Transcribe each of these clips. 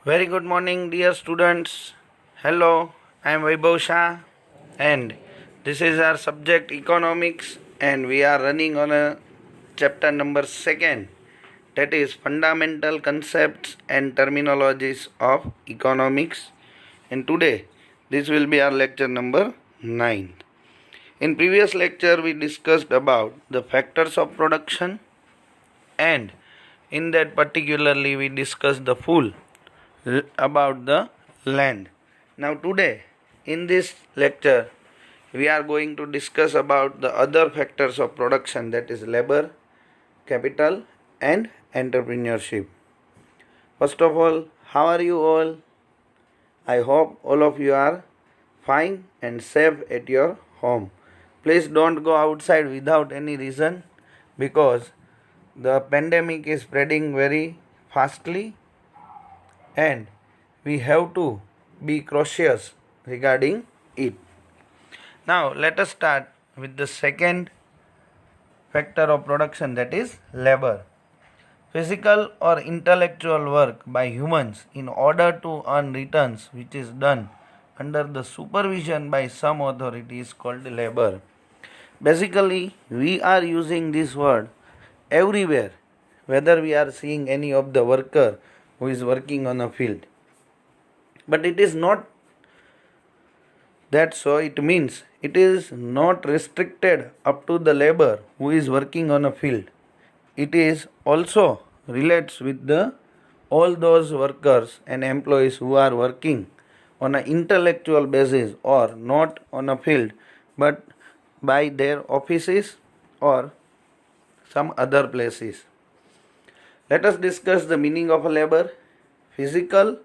Very good morning, dear students. Hello, I am Vaibhav Shah, and this is our subject economics, and we are running on a chapter number 2, that is fundamental concepts and terminologies of economics. And today, this will be our lecture number 9. In previous lecture, we discussed about the factors of production, and in that particularly we discussed the full about the land. Now today in this lecture we are going to discuss about the other factors of production, that is labor, capital and entrepreneurship. First of all, how are you all? I hope all of you are fine and safe at your home. Please don't go outside without any reason, because the pandemic is spreading very fastly and we have to be cautious regarding it. Now let us start with the second factor of production, that is labor. Physical or intellectual work by humans in order to earn returns, which is done under the supervision by some authority, is called labor. Basically, we are using this word everywhere, whether we are seeing any of the worker who is working on a field. But it is not that so. It means it is not restricted up to the labor who is working on a field. It is also relates with the all those workers and employees who are working on an intellectual basis, or not on a field but by their offices or some other places. Let us discuss the meaning of a labor: physical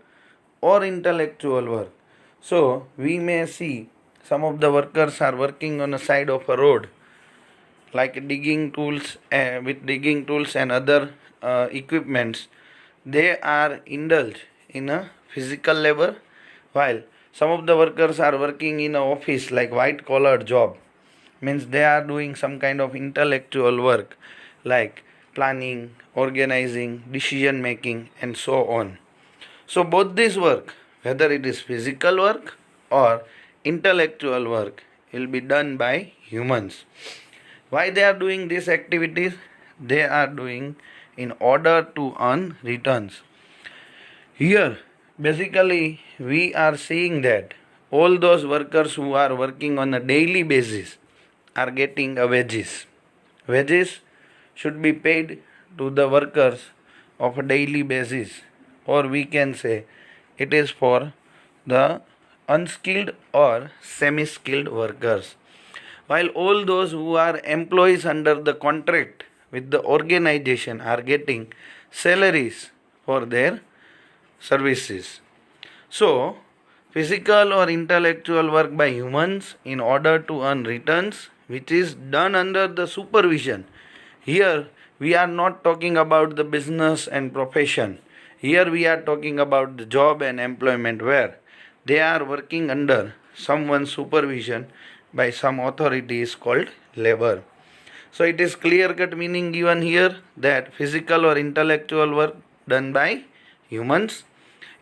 or intellectual work. So we may see some of the workers are working on the side of a road, like digging tools, with digging tools and other equipments. They are indulged in a physical labor, while some of the workers are working in an office like white collar job, means they are doing some kind of intellectual work like planning, organizing, decision making and so on. So both this work, whether it is physical work or intellectual work, will be done by humans. Why they are doing these activities? They are doing in order to earn returns. Here basically we are seeing that all those workers who are working on a daily basis are getting a wages. Wages should be paid to the workers of a daily basis, or we can say it is for the unskilled or semi-skilled workers, while all those who are employees under the contract with the organization are getting salaries for their services. So physical or intellectual work by humans in order to earn returns, which is done under the supervision. Here we are not talking about the business and profession. Here we are talking about the job and employment, where they are working under someone's supervision by some authority, is called labor. So it is clear cut meaning given here that physical or intellectual work done by humans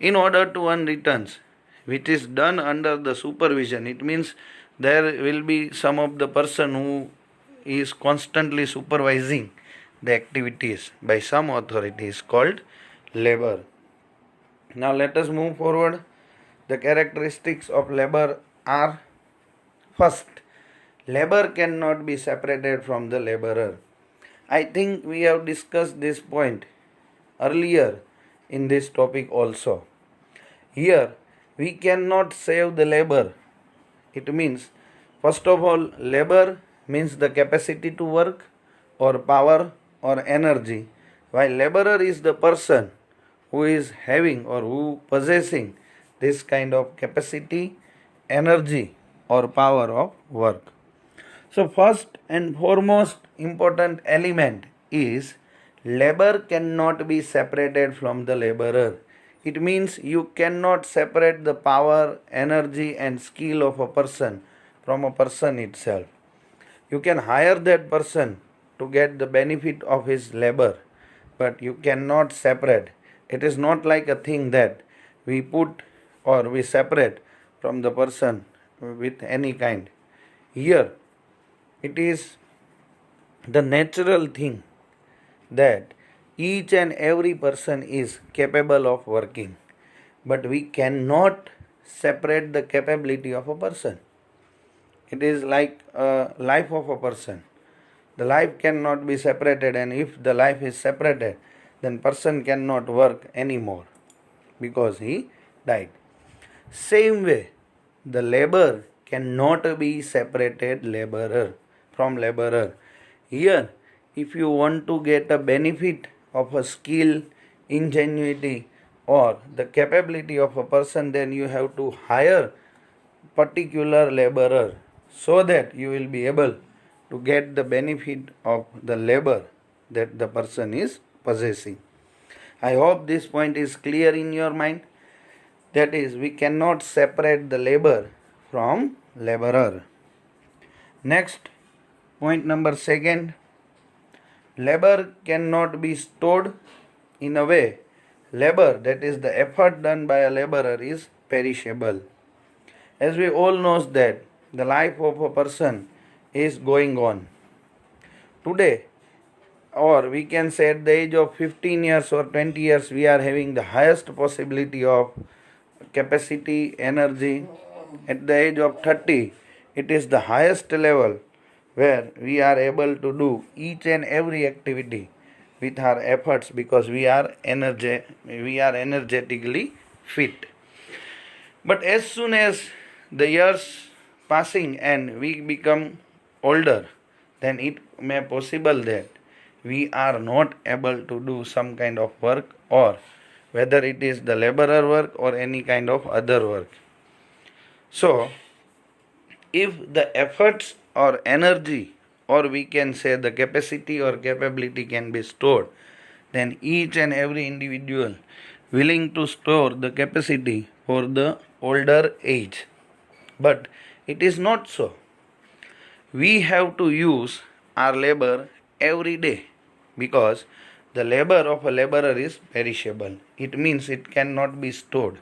in order to earn returns, which is done under the supervision. It means there will be some of the person who is constantly supervising the activities by some authorities, called labor. Now let us move forward. The characteristics of labor are: first, labor cannot be separated from the laborer. I think we have discussed this point earlier in this topic also. Here we cannot save the labor. It means, first of all, labor means the capacity to work or power or energy, while laborer is the person who is having or who possessing this kind of capacity, energy or power of work. So first and foremost important element is labor cannot be separated from the laborer. It means you cannot separate the power, energy and skill of a person from a person itself. You can hire that person to get the benefit of his labor, but you cannot separate. It is not like a thing that we put or we separate from the person with any kind. Here it is the natural thing that each and every person is capable of working, but we cannot separate the capability of a person. It is like a life of a person. The life cannot be separated, and if the life is separated, then person cannot work anymore because he died. Same way, the labor cannot be separated laborer from laborer. Here, if you want to get a benefit of a skill, ingenuity, or the capability of a person, then you have to hire particular laborer so that you will be able to get the benefit of the labor that the person is possessing. I hope this point is clear in your mind. That is, we cannot separate the labor from laborer. Next, point number second, labor cannot be stored in a way. Labor, that is the effort done by a laborer, is perishable. As we all know that the life of a person is going on. Today, or we can say at the age of 15 years or 20 years, we are having the highest possibility of capacity, energy. At the age of 30, it is the highest level where we are able to do each and every activity with our efforts because we are energetically fit. But as soon as the years passing and we become older, then it may possible that we are not able to do some kind of work, or whether it is the laborer work or any kind of other work. So, if the efforts or energy, or we can say the capacity or capability can be stored, then each and every individual willing to store the capacity for the older age. But it is not so. We have to use our labor every day because the labor of a laborer is perishable. It means it cannot be stored.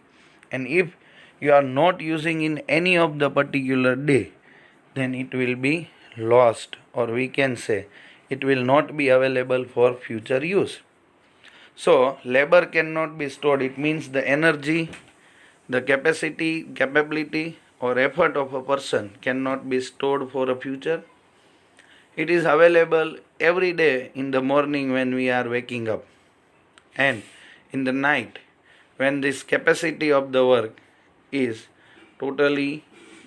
And if you are not using in any of the particular day, then it will be lost, or we can say it will not be available for future use. So, labor cannot be stored. It means the energy, the capacity, capability, or effort of a person cannot be stored for a future. It is available every day in the morning when we are waking up, and in the night when this capacity of the work is totally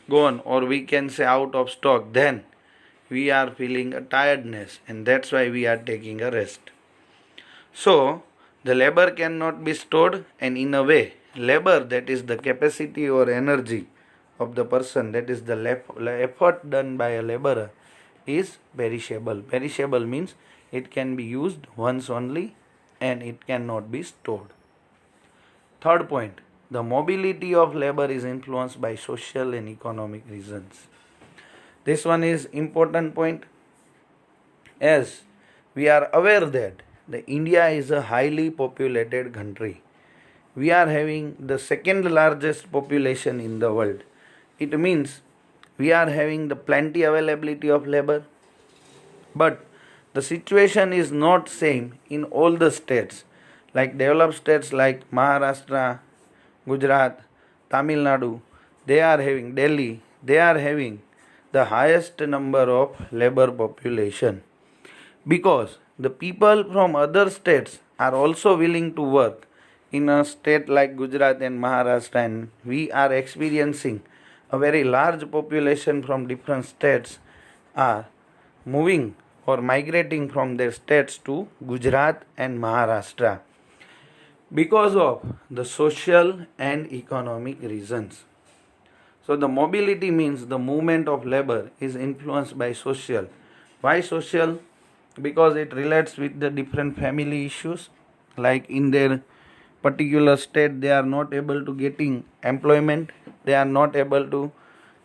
gone, or we can say out of stock, then we are feeling a tiredness, and that's why we are taking a rest. So the labor cannot be stored, and in a way labor, that is the capacity or energy of the person, that is the effort done by a laborer, is perishable. Perishable means it can be used once only and it cannot be stored. Third point, the mobility of labor is influenced by social and economic reasons. This one is important point, as we are aware that India is a highly populated country. We are having the second largest population in the world. It means we are having the plenty availability of labor, but the situation is not same in all the states. Like developed states like Maharashtra, Gujarat, Tamil Nadu, they are having Delhi, they are having the highest number of labor population, because the people from other states are also willing to work in a state like Gujarat and Maharashtra, and we are experiencing a very large population from different states are moving or migrating from their states to Gujarat and Maharashtra because of the social and economic reasons. So the mobility means the movement of labor is influenced by social. Why social? Because it relates with the different family issues, like in their particular state they are not able to getting employment, they are not able to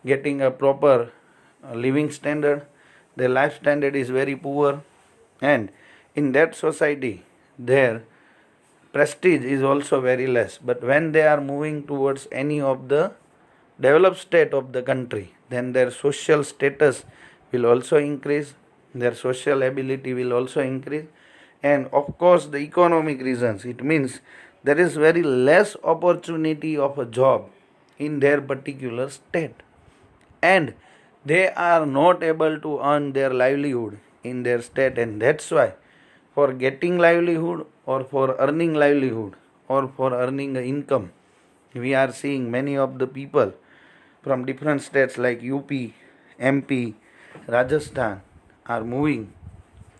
getting a proper living standard, their life standard is very poor, and in that society their prestige is also very less. But when they are moving towards any of the developed state of the country, then their social status will also increase, their social ability will also increase, and of course the economic reasons. It means there is very less opportunity of a job in their particular state, and they are not able to earn their livelihood in their state, and that's why for getting livelihood or for earning livelihood or for earning income, we are seeing many of the people from different states like UP, MP, Rajasthan are moving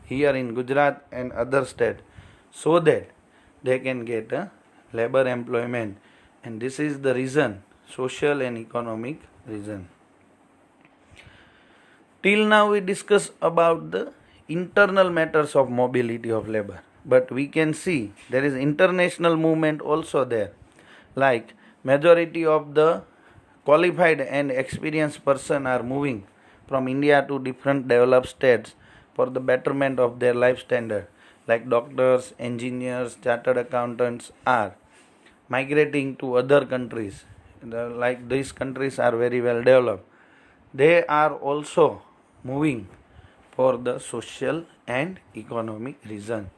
here in Gujarat and other states so that they can get a labor employment, and this is the reason, social and economic reason. Till now we discuss about the internal matters of mobility of labor, but we can see there is international movement also there, like majority of the qualified and experienced person are moving from India to different developed states for the betterment of their life standard, like doctors, engineers, chartered accountants are migrating to other countries. Like these countries are very well developed, they are also moving for the social and economic reason.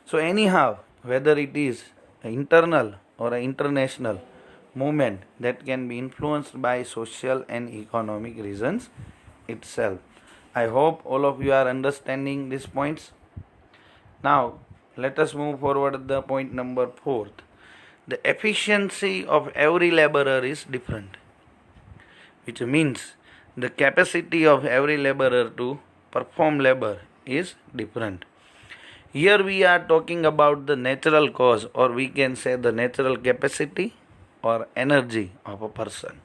So anyhow, whether it is an internal or an international movement, that can be influenced by social and economic reasons itself. I hope all of you are understanding these points. Now let us move forward to the point number 4. The efficiency of every laborer is different, which means the capacity of every laborer to perform labor is different. Here we are talking about the natural cause, or we can say the natural capacity or energy of a person.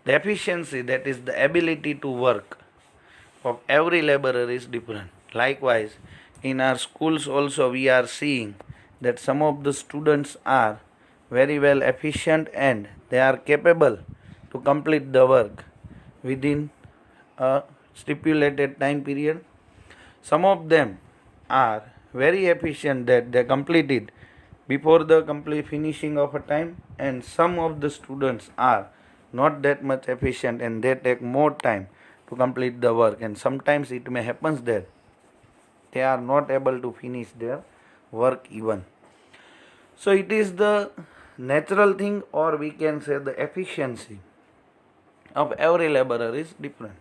The efficiency, that is the ability to work, of every laborer is different. Likewise, in our schools also we are seeing that some of the students are very well efficient and they are capable to complete the work within a stipulated time period. Some of them are very efficient that they complete it before the complete finishing of a time, and some of the students are not that much efficient and they take more time to complete the work, and sometimes it may happen that they are not able to finish their work even. So it is the natural thing, or we can say the efficiency of every laborer is different.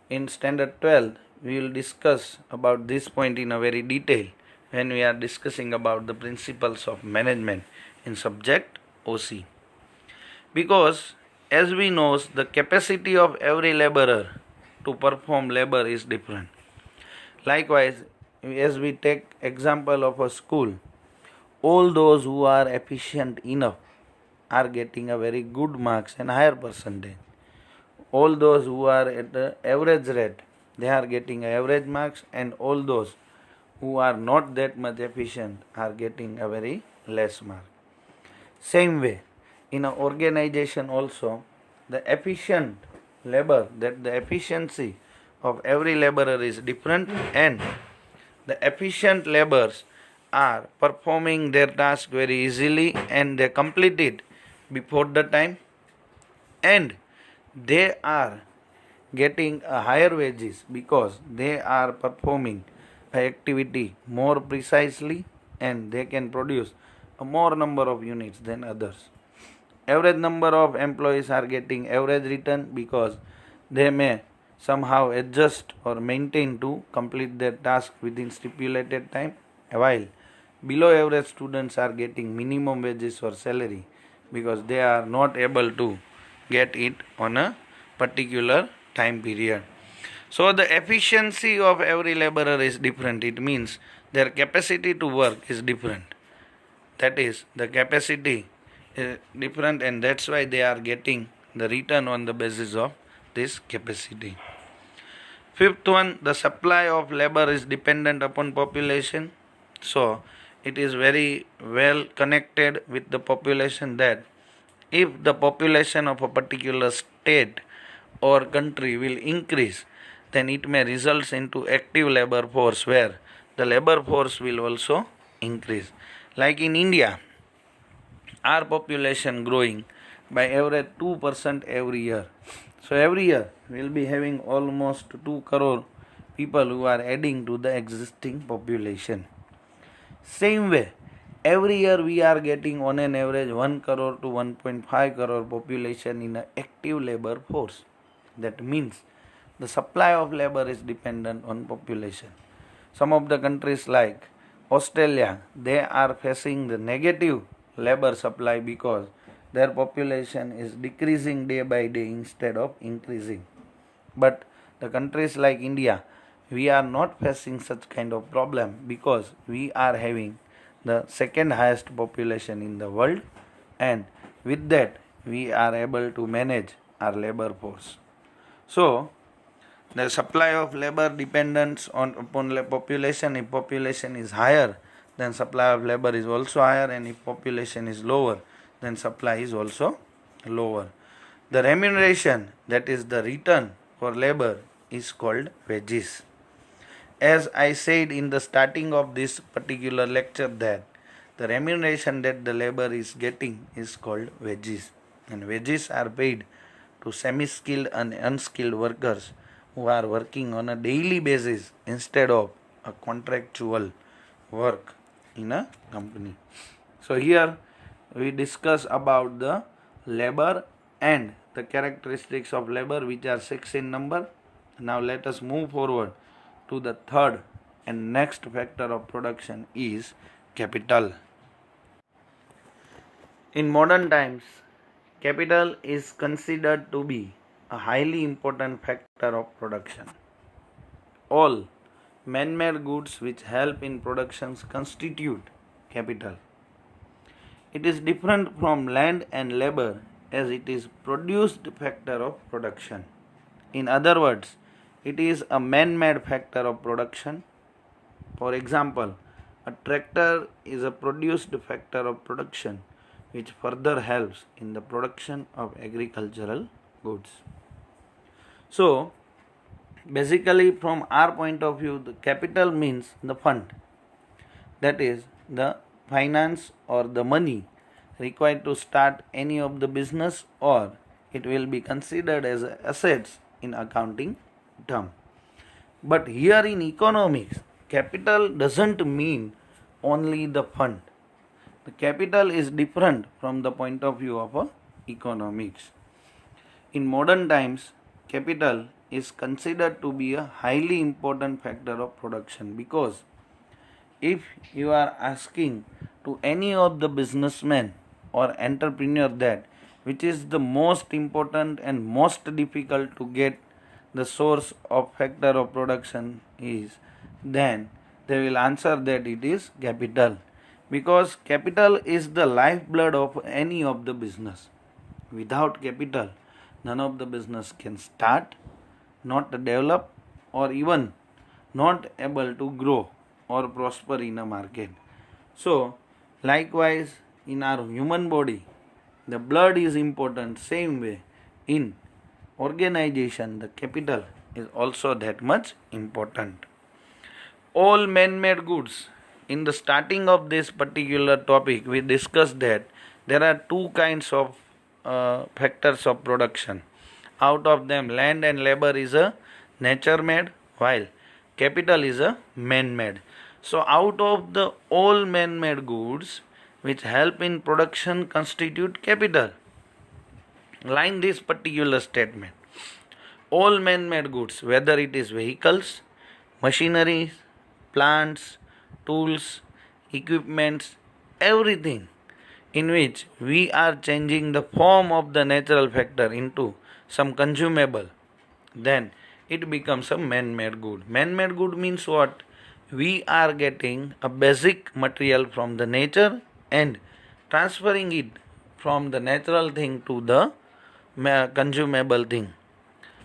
In standard 12 we will discuss about this point in a very detail when we are discussing about the principles of management in subject OC. Because as we know, the capacity of every laborer to perform labor is different. Likewise, as we take example of a school, all those who are efficient enough are getting a very good marks and higher percentage. All those who are at the average rate, they are getting average marks, and all those who are not that much efficient are getting a very less mark. Same way, in an organization also, the efficient labor, that the efficiency of every laborer is different, and the efficient laborers are performing their task very easily and they complete it before the time, and they are getting a higher wages because they are performing an activity more precisely and they can produce a more number of units than others. Average number of employees are getting average return because they may somehow adjust or maintain to complete their task within stipulated time, while below average students are getting minimum wages or salary because they are not able to get it on a particular time period. So the efficiency of every laborer is different. It means their capacity to work is different. That is, the capacity is different, and that's why they are getting the return on the basis of this capacity. Fifth one, the supply of labor is dependent upon population. So it is very well connected with the population, that if the population of a particular state or country will increase, then it may result into active labor force where the labor force will also increase. Like in India, our population growing by average 2% every year. So every year we will be having almost 2 crore people who are adding to the existing population. Same way, every year we are getting on an average 1 crore to 1.5 crore population in an active labor force. That means the supply of labor is dependent on population. Some of the countries like Australia, they are facing the negative labor supply because their population is decreasing day by day instead of increasing. But the countries like India, we are not facing such kind of problem because we are having the second highest population in the world, and with that we are able to manage our labor force. So the supply of labor depends upon population. If population is higher, then supply of labor is also higher, and if population is lower, then supply is also lower. The remuneration, that is the return for labor, is called wages. As I said in the starting of this particular lecture, that the remuneration that the labor is getting is called wages, and wages are paid to semi-skilled and unskilled workers who are working on a daily basis instead of a contractual work in a company. So here we discuss about the labor and the characteristics of labor, which are 6 in number. Now let us move forward to the third and next factor of production is capital. In modern times, capital is considered to be a highly important factor of production. All man-made goods which help in productions constitute capital. It is different from land and labor as it is produced factor of production. In other words, it is a man-made factor of production. For example, a tractor is a produced factor of production which further helps in the production of agricultural goods. So, basically from our point of view, the capital means the fund, that is the finance or the money required to start any of the business, or it will be considered as assets in accounting term. But here in economics, capital doesn't mean only the fund. The capital is different from the point of view of economics. In modern times, capital is considered to be a highly important factor of production, because if you are asking to any of the businessmen or entrepreneur that which is the most important and most difficult to get the source of factor of production is, then they will answer that it is capital, because capital is the lifeblood of any of the business. Without capital, none of the business can start, not develop, or even not able to grow or prosper in a market. So, likewise, in our human body, the blood is important. Same way, in organization, the capital is also that much important. All man-made goods. In the starting of this particular topic, we discussed that there are two kinds of factors of production. Out of them, land and labor is a nature-made, while capital is a man-made. So, out of the all man-made goods which help in production constitute capital. Line this particular statement. All man-made goods, whether it is vehicles, machineries, plants, tools, equipments, everything in which we are changing the form of the natural factor into some consumable, then it becomes a man-made good. Man-made good means what? We are getting a basic material from the nature and transferring it from the natural thing to the consumable thing.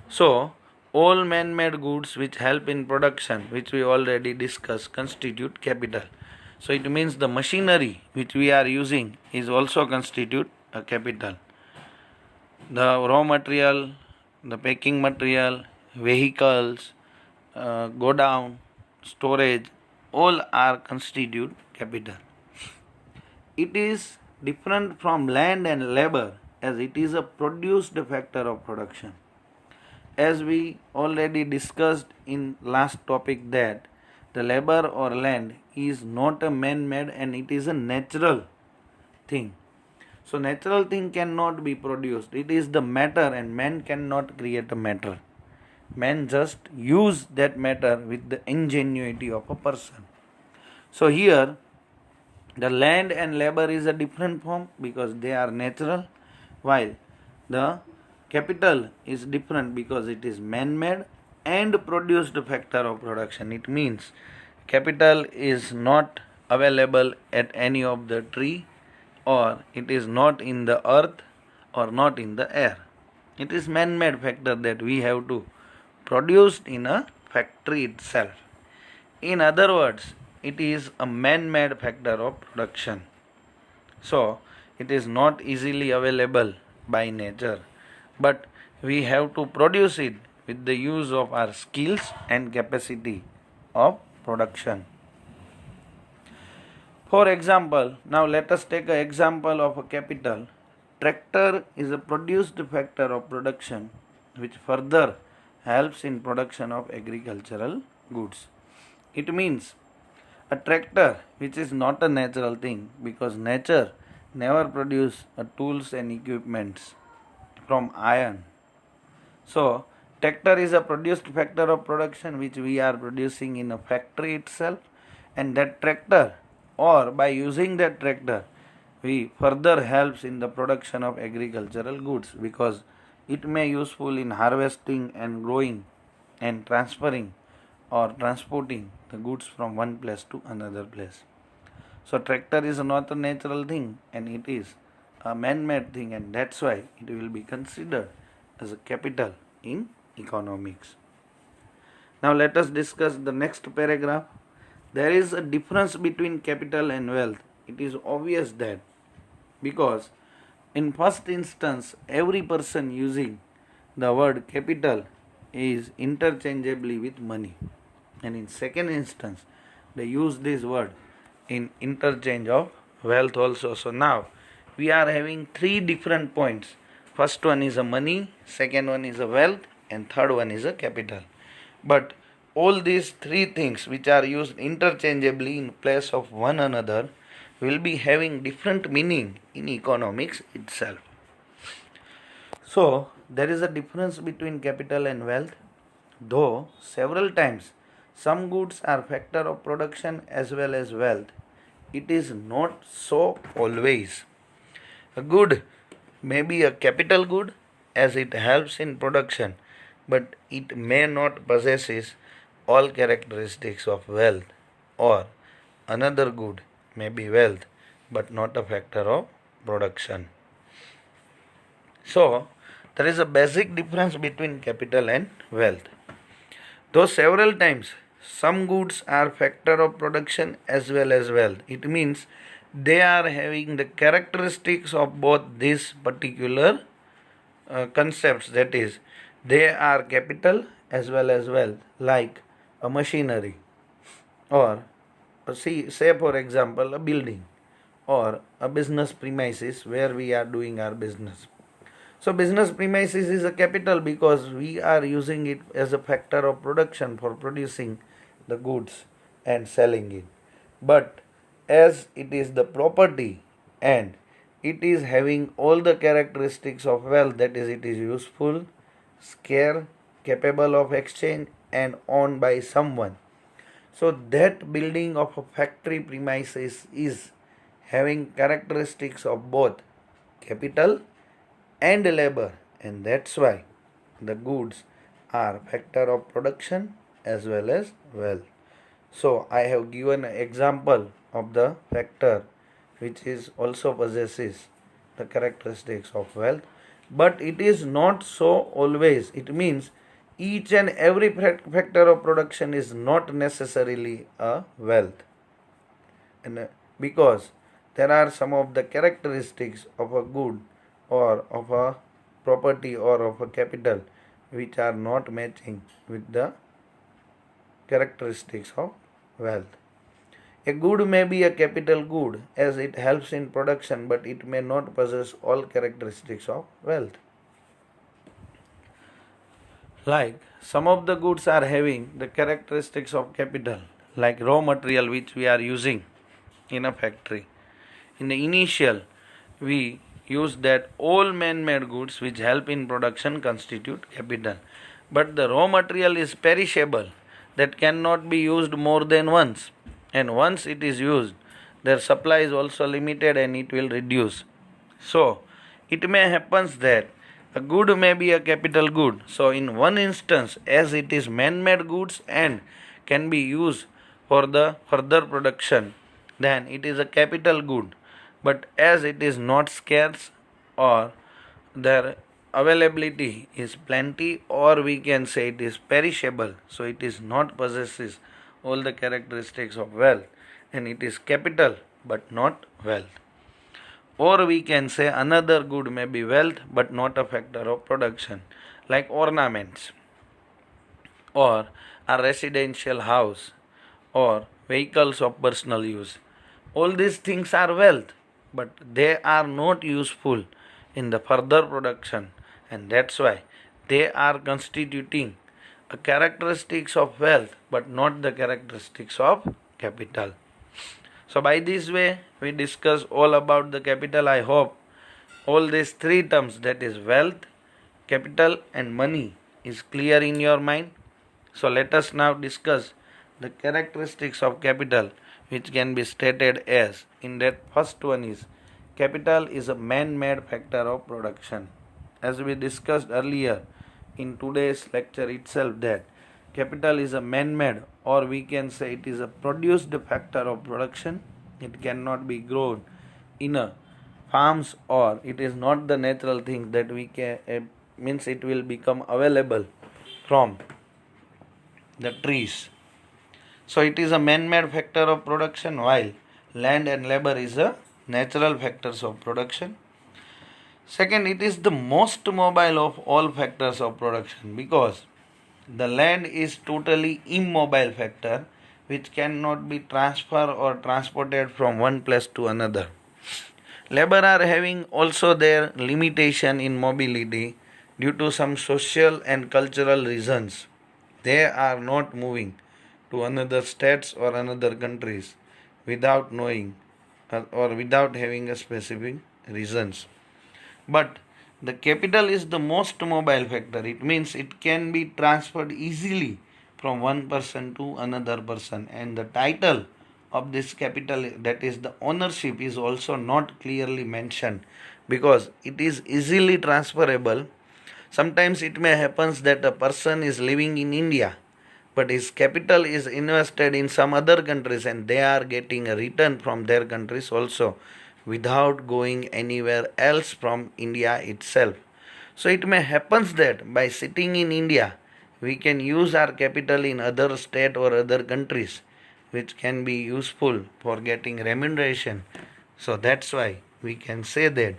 So, all man-made goods which help in production, which we already discussed, constitute capital. So, it means the machinery which we are using is also constitute a capital. The raw material, the packing material, vehicles, godown, storage, all are constitute capital. it is different from land and labor as it is a produced factor of production. As we already discussed in last topic that the labor or land is not a man-made and it is a natural thing. So natural thing cannot be produced. It is the matter and man cannot create a matter. Man just use that matter with the ingenuity of a person. So here the land and labor is a different form because they are natural, while the capital is different because it is man-made and produced factor of production. It means capital is not available at any of the tree, or it is not in the earth or not in the air. It is man-made factor that we have to produce in a factory itself. In other words, it is a man-made factor of production. So, it is not easily available by nature, but we have to produce it with the use of our skills and capacity of production. For example, now let us take an example of a capital. Tractor is a produced factor of production which further helps in production of agricultural goods. It means a tractor which is not a natural thing because nature never produce tools and equipments from iron. So tractor is a produced factor of production which we are producing in a factory itself, and that tractor or by using that tractor we further helps in the production of agricultural goods because it may useful in harvesting and growing and transferring or transporting the goods from one place to another place. So tractor is not a natural thing and it is a man-made thing, and that's why it will be considered as a capital in economics. Now let us discuss the next paragraph. There is a difference between capital and wealth. It is obvious that because in first instance every person using the word capital is interchangeably with money, and in second instance they use this word in interchange of wealth also. So now we are having three different points. First one is a money, second one is a wealth, and third one is a capital. But all these three things which are used interchangeably in place of one another will be having different meaning in economics itself. So there is a difference between capital and wealth, though several times some goods are factor of production as well as wealth. It is not so always. A good may be a capital good as it helps in production, but it may not possesses all characteristics of wealth, or another good may be wealth but not a factor of production. So there is a basic difference between capital and wealth. Though several times some goods are factor of production as well as wealth, it means they are having the characteristics of both these particular concepts, that is they are capital as well as wealth, like a machinery or say for example a building or a business premises where we are doing our business. So business premises is a capital because we are using it as a factor of production for producing the goods and selling it. But as it is the property and it is having all the characteristics of wealth, that is it is useful, scarce, capable of exchange and owned by someone. So that building of a factory premises is having characteristics of both capital and labor, and that's why the goods are factor of production as well as wealth. So I have given an example of the factor which is also possesses the characteristics of wealth, but it is not so always. It means each and every factor of production is not necessarily a wealth, and because there are some of the characteristics of a good or of a property or of a capital which are not matching with the characteristics of wealth. A good may be a capital good as it helps in production, but it may not possess all characteristics of wealth. Like some of the goods are having the characteristics of capital, like raw material which we are using in a factory. In the initial, we use that all man-made goods which help in production constitute capital. But the raw material is perishable, that cannot be used more than once. And once it is used, their supply is also limited and it will reduce. So, it may happen that a good may be a capital good. So, in one instance, as it is man-made goods and can be used for the further production, then it is a capital good. But as it is not scarce or their availability is plenty, or we can say it is perishable, so it is not possesses all the characteristics of wealth, and it is capital but not wealth. Or we can say another good may be wealth but not a factor of production, like ornaments or a residential house or vehicles of personal use. All these things are wealth, but they are not useful in the further production, and that's why they are constituting a characteristics of wealth but not the characteristics of capital. So by this way we discuss all about the capital. I hope all these three terms, that is wealth, capital and money, is clear in your mind. So let us now discuss the characteristics of capital, which can be stated as, in that first one is, capital is a man-made factor of production. As we discussed earlier in today's lecture itself, that capital is a man-made, or we can say it is a produced factor of production. It cannot be grown in a farms, or it is not the natural thing that we can means it will become available from the trees. So it is a man-made factor of production, while land and labor is a natural factors of production. Second, it is the most mobile of all factors of production, because the land is totally immobile factor which cannot be transferred or transported from one place to another. Labor are having also their limitation in mobility due to some social and cultural reasons. They are not moving to another states or another countries without knowing or without having a specific reasons. But the capital is the most mobile factor. It means it can be transferred easily from one person to another person, and the title of this capital, that is the ownership, is also not clearly mentioned, because it is easily transferable. Sometimes it may happen that a person is living in India, but his capital is invested in some other countries, and they are getting a return from their countries also without going anywhere else from India itself. So it may happen that by sitting in India, we can use our capital in other state or other countries, which can be useful for getting remuneration. So that's why we can say that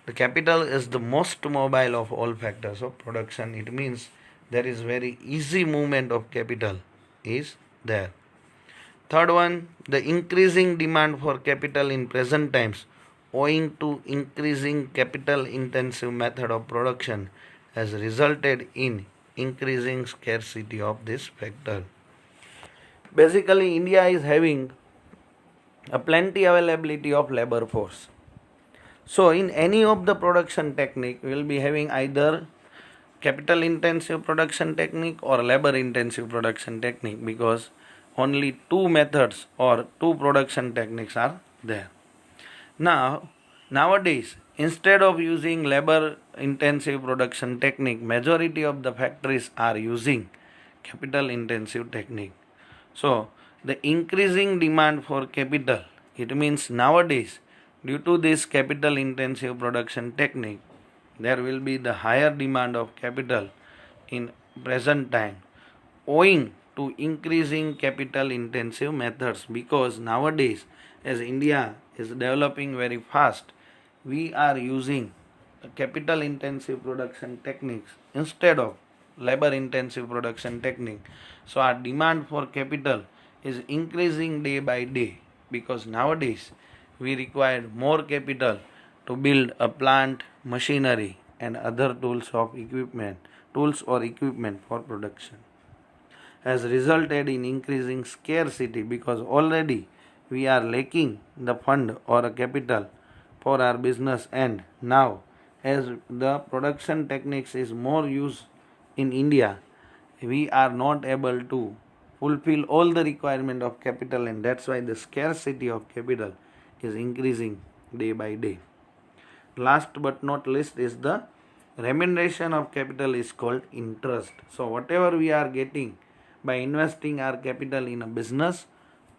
the capital is the most mobile of all factors of production. It means there is very easy movement of capital is there. Third one, the increasing demand for capital in present times owing to increasing capital intensive method of production has resulted in increasing scarcity of this factor. Basically, India is having a plenty availability of labor force. So in any of the production technique, we will be having either capital intensive production technique or labor intensive production technique, because only two methods or two production techniques are there. Nowadays, instead of using labor intensive production technique, majority of the factories are using capital intensive technique. So the increasing demand for capital, it means nowadays, due to this capital intensive production technique, there will be the higher demand of capital in present time owing to increasing capital intensive methods, because nowadays, as India is developing very fast, we are using capital intensive production techniques instead of labor intensive production technique. So our demand for capital is increasing day by day, because nowadays we require more capital to build a plant, machinery and other tools or equipment for production, has resulted in increasing scarcity, because already we are lacking the fund or a capital for our business, and now as the production techniques is more used in India, we are not able to fulfill all the requirement of capital, and that's why the scarcity of capital is increasing day by day. Last but not least is the remuneration of capital is called interest. So whatever we are getting by investing our capital in a business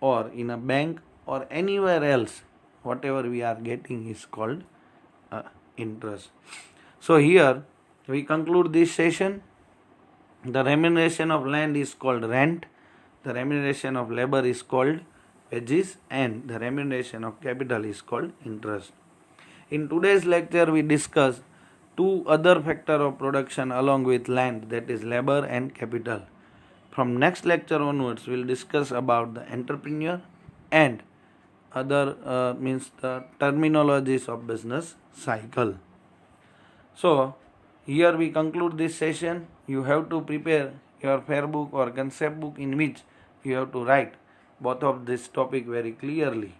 or in a bank or anywhere else, whatever we are getting is called interest. So here we conclude this session. The remuneration of land is called rent, the remuneration of labor is called wages, and the remuneration of capital is called interest. In today's lecture we discuss two other factors of production along with land, that is labor and capital. From next lecture onwards we will discuss about the entrepreneur and other means the terminologies of business cycle. So here we conclude this session. You have to prepare your fair book or concept book in which you have to write both of this topic very clearly,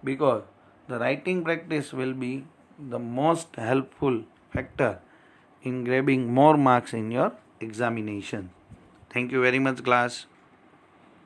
because the writing practice will be the most helpful factor in grabbing more marks in your examination. Thank you very much, class.